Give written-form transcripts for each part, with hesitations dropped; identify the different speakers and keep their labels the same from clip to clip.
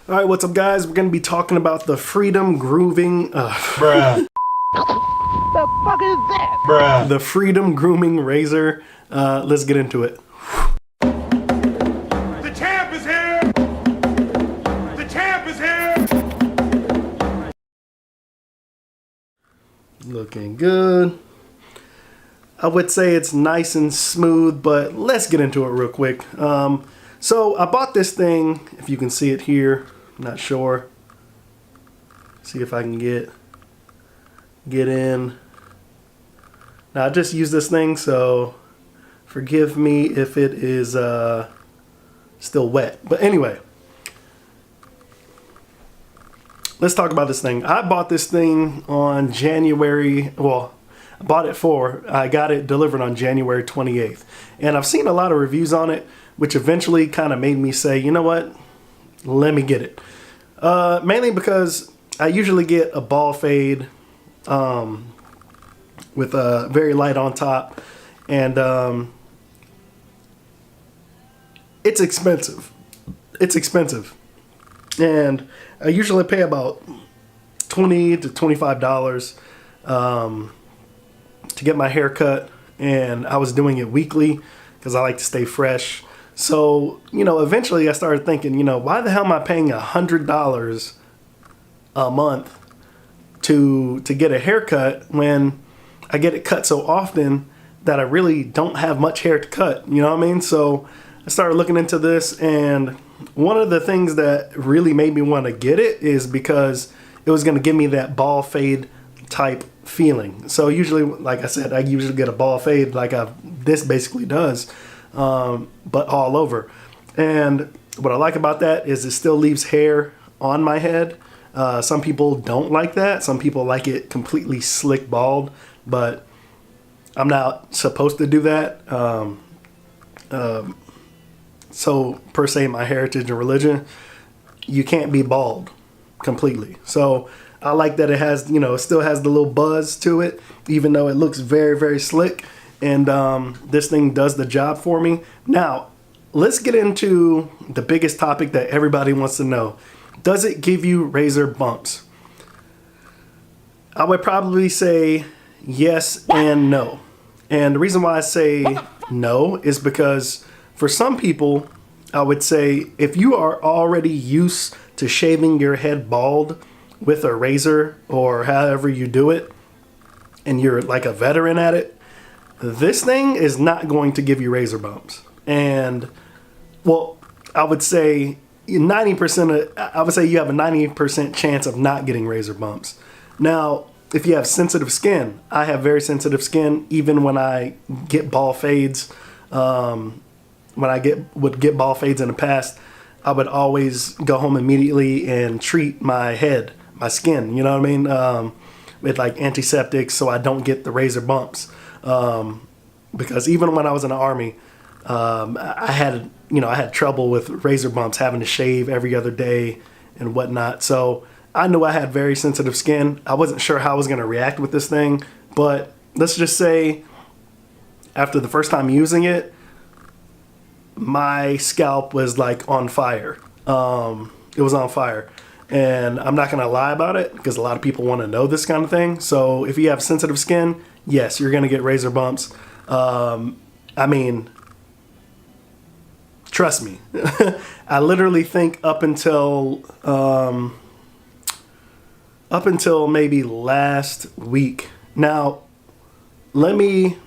Speaker 1: All right, what's up, guys? We're going to be talking about the Freedom Grooming...
Speaker 2: Bruh.
Speaker 3: The fuck is that?
Speaker 2: Bruh.
Speaker 1: The Freedom Grooming Razor. Let's get into it.
Speaker 2: The champ is here! The champ is here!
Speaker 1: Looking good. I would say it's nice and smooth, but let's get into it real quick. So I bought this thing, if you can see it here. I'm not sure. See if I can get in. Now I just used this thing, so forgive me if it is still wet. But anyway, let's talk about this thing. I bought this thing on January, well, I got it delivered on January 28th. And I've seen a lot of reviews on it, which eventually kind of made me say, you know what, let me get it. Mainly because I usually get a ball fade with a very light on top, and it's expensive. It's expensive, and I usually pay about $20 to $25 to get my hair cut, and I was doing it weekly because I like to stay fresh. So, you know, eventually I started thinking, you know, why the hell am I paying $100 a month to get a haircut when I get it cut so often that I really don't have much hair to cut, you know what I mean? So I started looking into this, and one of the things that really made me want to get it is because it was going to give me that ball fade type feeling. So usually, like I said, I usually get a ball fade like this basically does, but all over. And what I like about that is it still leaves hair on my head. Some people don't like that. Some people like it completely slick bald, but I'm not supposed to do that. So per se, my heritage and religion, you can't be bald completely. So I like that it has, you know, it still has the little buzz to it, even though it looks very, very slick. And this thing does the job for me. Now, let's get into the biggest topic that everybody wants to know. Does it give you razor bumps? I would probably say yes and no. And the reason why I say no is because for some people, I would say if you are already used to shaving your head bald with a razor or however you do it, and you're like a veteran at it, this thing is not going to give you razor bumps. And, well, I would say 90%, I would say you have a 90% chance of not getting razor bumps. Now, if you have sensitive skin, I have very sensitive skin. Even when I get ball fades, when I would get ball fades in the past, I would always go home immediately and treat my head, my skin, you know what I mean, with like antiseptics so I don't get the razor bumps. Because even when I was in the Army, I had trouble with razor bumps, having to shave every other day and whatnot. So I knew I had very sensitive skin. I wasn't sure how I was going to react with this thing, but let's just say after the first time using it, my scalp was like on fire. It was on fire. And I'm not going to lie about it because a lot of people want to know this kind of thing. So if you have sensitive skin, yes, you're going to get razor bumps. I mean, trust me. I literally think up until maybe last week. Now, let me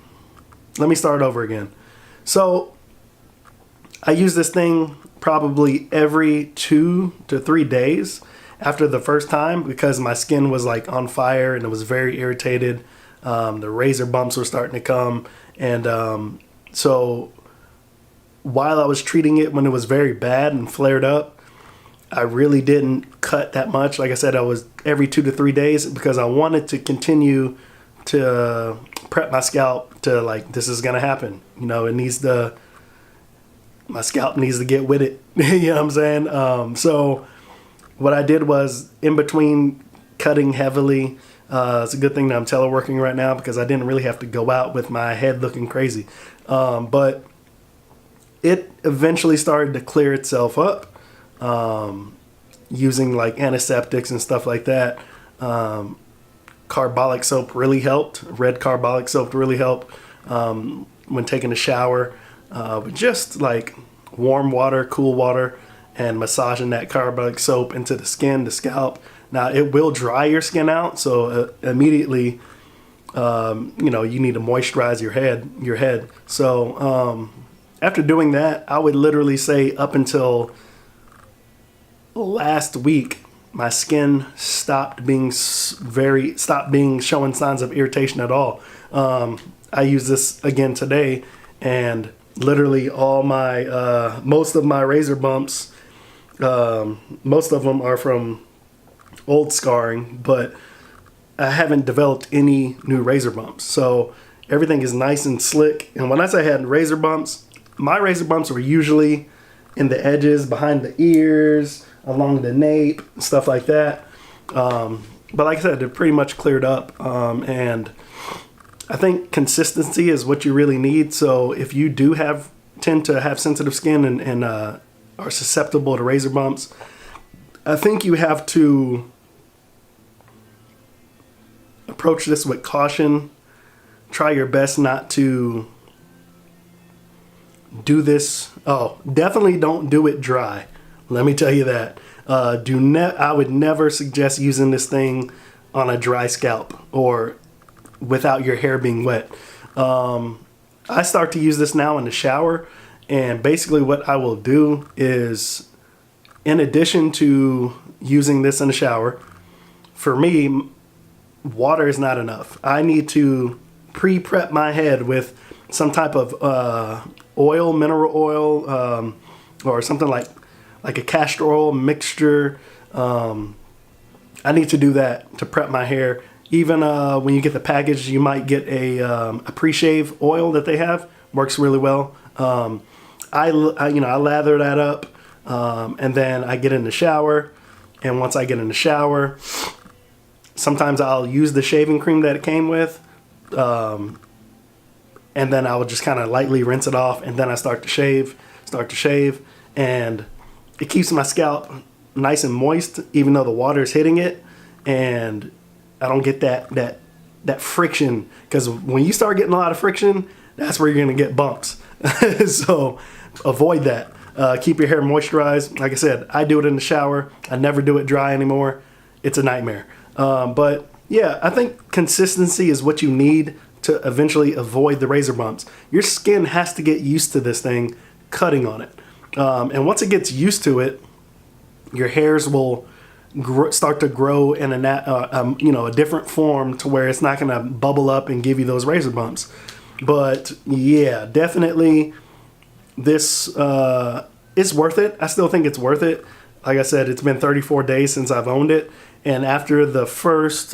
Speaker 1: start over again. So I use this thing probably every 2 to 3 days after the first time because my skin was like on fire and it was very irritated. The razor bumps were starting to come, and so while I was treating it when it was very bad and flared up, I really didn't cut that much. Like I said, I was every 2 to 3 days because I wanted to continue to prep my scalp to, like, this is gonna happen. You know, my scalp needs to get with it. You know what I'm saying? So what I did was, in between cutting heavily, it's a good thing that I'm teleworking right now because I didn't really have to go out with my head looking crazy. But it eventually started to clear itself up. using like antiseptics and stuff like that. Carbolic soap really helped. Red carbolic soap really helped when taking a shower. But just like warm water, cool water, and massaging that carbolic soap into the skin, the scalp. Now it will dry your skin out, so immediately, you need to moisturize your head. So after doing that, I would literally say up until last week, my skin stopped being showing signs of irritation at all. I use this again today, and literally all my most of my razor bumps, most of them are from old scarring, but I haven't developed any new razor bumps. So everything is nice and slick. And when I say I had razor bumps, my razor bumps were usually in the edges, behind the ears, along the nape, stuff like that. But like I said, they're pretty much cleared up. And I think consistency is what you really need. So if you do tend to have sensitive skin and are susceptible to razor bumps, I think you have to approach this with caution. Try your best not to do this. Oh, definitely don't do it dry. Let me tell you that. I would never suggest using this thing on a dry scalp or without your hair being wet. I start to use this now in the shower, and basically what I will do is, in addition to using this in the shower, for me, water is not enough. I need to pre-prep my head with some type of oil, mineral oil, or something like a castor oil mixture. I need to do that to prep my hair. Even when you get the package, you might get a pre-shave oil that they have. Works really well. I lather that up, and then I get in the shower. And once I get in the shower, sometimes I'll use the shaving cream that it came with, and then I will just kind of lightly rinse it off, and then I start to shave, and it keeps my scalp nice and moist, even though the water is hitting it, and I don't get that friction, because when you start getting a lot of friction, that's where you're gonna get bumps. So avoid that. Keep your hair moisturized. Like I said, I do it in the shower. I never do it dry anymore. It's a nightmare. But yeah, I think consistency is what you need to eventually avoid the razor bumps. Your skin has to get used to this thing cutting on it. And once it gets used to it, your hairs will start to grow in a different form to where it's not going to bubble up and give you those razor bumps. But yeah, definitely this it's worth it. I still think it's worth it. Like I said, it's been 34 days since I've owned it. And after the first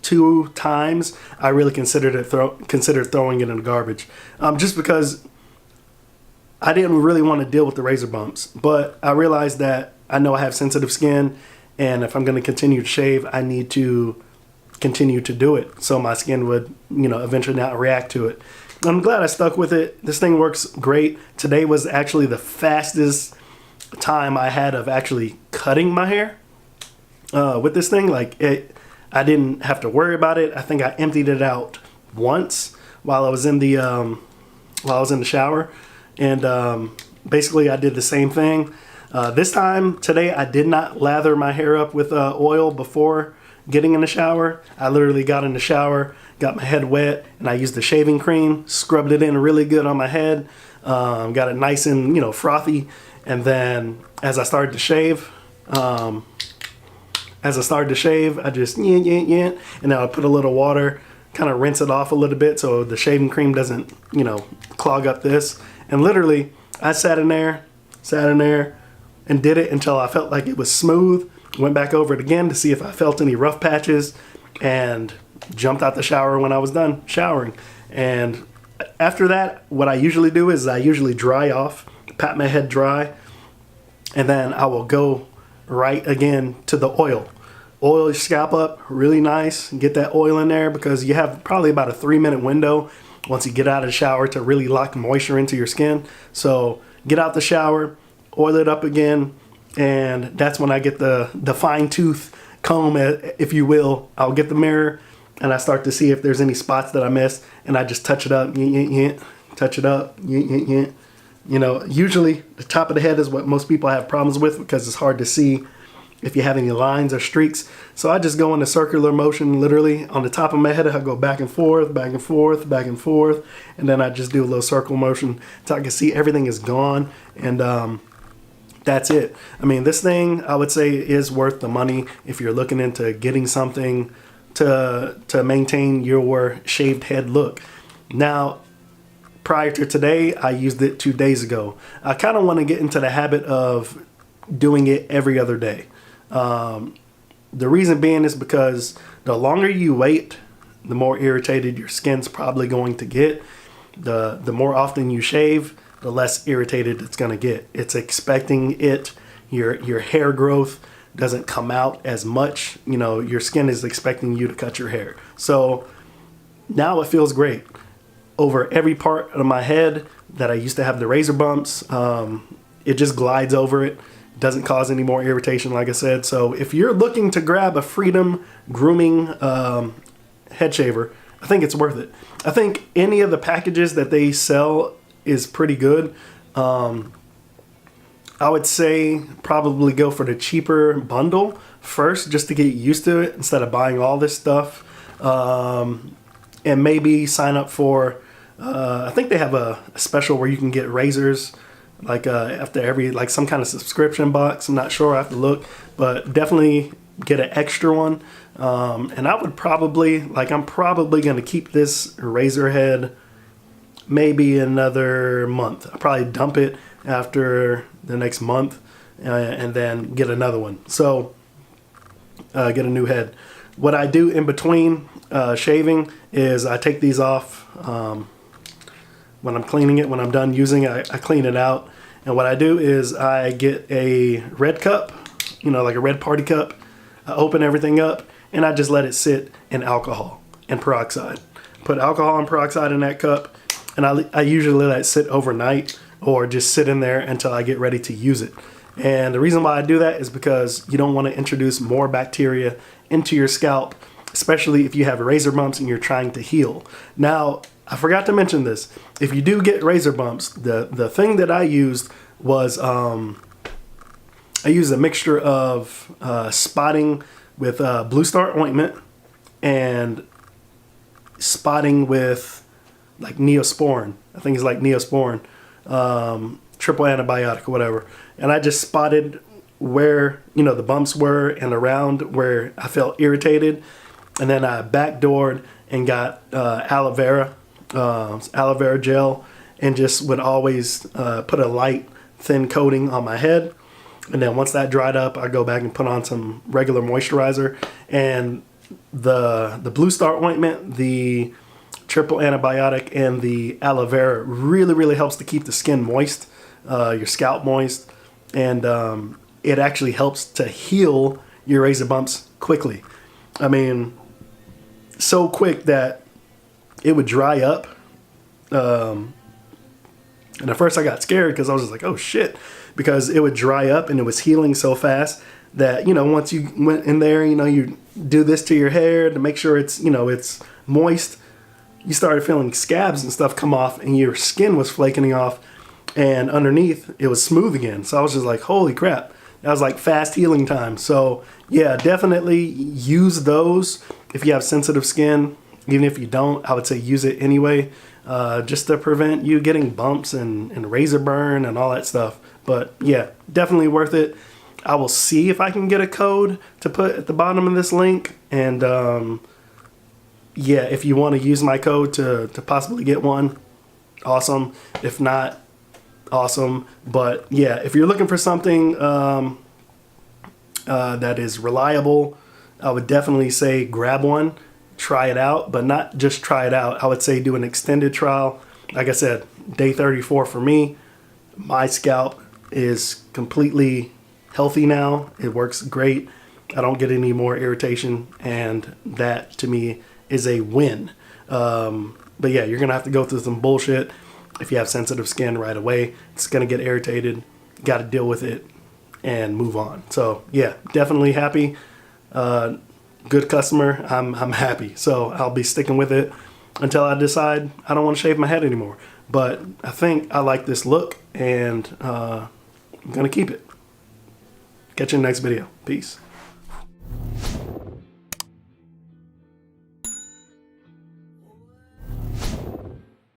Speaker 1: 2 times, I really considered throwing it in the garbage. Just because I didn't really want to deal with the razor bumps. But I realized that I know I have sensitive skin, and if I'm going to continue to shave, I need to continue to do it so my skin would, eventually not react to it. I'm glad I stuck with it. This thing works great. Today was actually the fastest time I had of actually cutting my hair with this thing. I didn't have to worry about it. I think I emptied it out once while I was in the shower, and basically I did the same thing. This time today, I did not lather my hair up with oil before getting in the shower. I literally got in the shower, got my head wet, and I used the shaving cream, scrubbed it in really good on my head, got it nice and frothy. And then as I started to shave, I just and then I put a little water, kind of rinse it off a little bit so the shaving cream doesn't clog up this. And literally, I sat in there and did it until I felt like it was smooth. Went back over it again to see if I felt any rough patches, and jumped out the shower when I was done showering. And after that, what I usually do is I usually dry off, pat my head dry, and then I will go right again to the oil. Oil your scalp up really nice, get that oil in there, because you have probably about a 3-minute window once you get out of the shower to really lock moisture into your skin. So get out the shower, oil it up again, and that's when I get the fine tooth comb, if you will. I'll get the mirror and I start to see if there's any spots that I missed, and I just touch it up, touch it up, You know, usually the top of the head is what most people have problems with because it's hard to see if you have any lines or streaks. So I just go in a circular motion, literally on the top of my head. I go back and forth, back and forth, back and forth, and then I just do a little circle motion so I can see everything is gone. And that's it. I mean, this thing, I would say, is worth the money if you're looking into getting something to maintain your shaved head look. Now, prior to today, I used it 2 days ago. I kind of want to get into the habit of doing it every other day. The reason being is because the longer you wait, the more irritated your skin's probably going to get. The more often you shave, the less irritated it's going to get. It's expecting it. Your hair growth doesn't come out as much. You know, your skin is expecting you to cut your hair. So now it feels great. Over every part of my head that I used to have the razor bumps, it just glides over it. Doesn't cause any more irritation, like I said. So if you're looking to grab a Freedom grooming head shaver, I think it's worth it. I think any of the packages that they sell is pretty good. I would say probably go for the cheaper bundle first, just to get used to it instead of buying all this stuff. And maybe sign up for, I think they have a special where you can get razors like after every, like some kind of subscription box. I'm not sure, I have to look, but definitely get an extra one. And I would probably, like, I'm probably going to keep this razor head maybe another month. I'll probably dump it after the next month and then get another one. So get a new head. What I do in between shaving is I take these off when I'm cleaning it. When I'm done using it, I clean it out. And what I do is I get a red cup, you know, like a red party cup. I open everything up and I just let it sit in alcohol and peroxide. Put alcohol and peroxide in that cup, and I usually let it sit overnight or just sit in there until I get ready to use it. And the reason why I do that is because you don't want to introduce more bacteria into your scalp, especially if you have razor bumps and you're trying to heal. Now, I forgot to mention this. If you do get razor bumps, the thing that I used was I used a mixture of spotting with Blue Star ointment and spotting with like Neosporin. I think it's like Neosporin, triple antibiotic or whatever. And I just spotted where, you know, the bumps were and around where I felt irritated. And then I backdoored and got aloe vera gel, and just would always put a light thin coating on my head. And then once that dried up, I go back and put on some regular moisturizer. And the Blue Star ointment, the triple antibiotic, and the aloe vera really, really helps to keep the skin moist, your scalp moist. And it actually helps to heal your razor bumps quickly. I mean, so quick that it would dry up. And at first I got scared because I was just like, oh shit, because it would dry up and it was healing so fast that, you know, once you went in there, you know, you do this to your hair to make sure it's, you know, it's moist, you started feeling scabs and stuff come off and your skin was flaking off, and underneath it was smooth again. So I was just like, holy crap, that was like fast healing time. So yeah, definitely use those if you have sensitive skin. Even if you don't, I would say use it anyway, just to prevent you getting bumps and razor burn and all that stuff. But yeah, definitely worth it. I will see if I can get a code to put at the bottom of this link. And yeah, if you want to use my code to possibly get one, awesome. If not, awesome. But yeah, if you're looking for something that is reliable, I would definitely say grab one. Try it out, but not just try it out. I would say do an extended trial. Like I said, day 34 for me. My scalp is completely healthy now. It works great. I don't get any more irritation, and that to me is a win. But yeah, you're gonna have to go through some bullshit if you have sensitive skin right away. It's gonna get irritated. Got to deal with it, and move on. So yeah, definitely happy. Good customer. I'm happy. So I'll be sticking with it until I decide I don't want to shave my head anymore. But I think I like this look, and I'm gonna keep it. Catch you in the next video. Peace.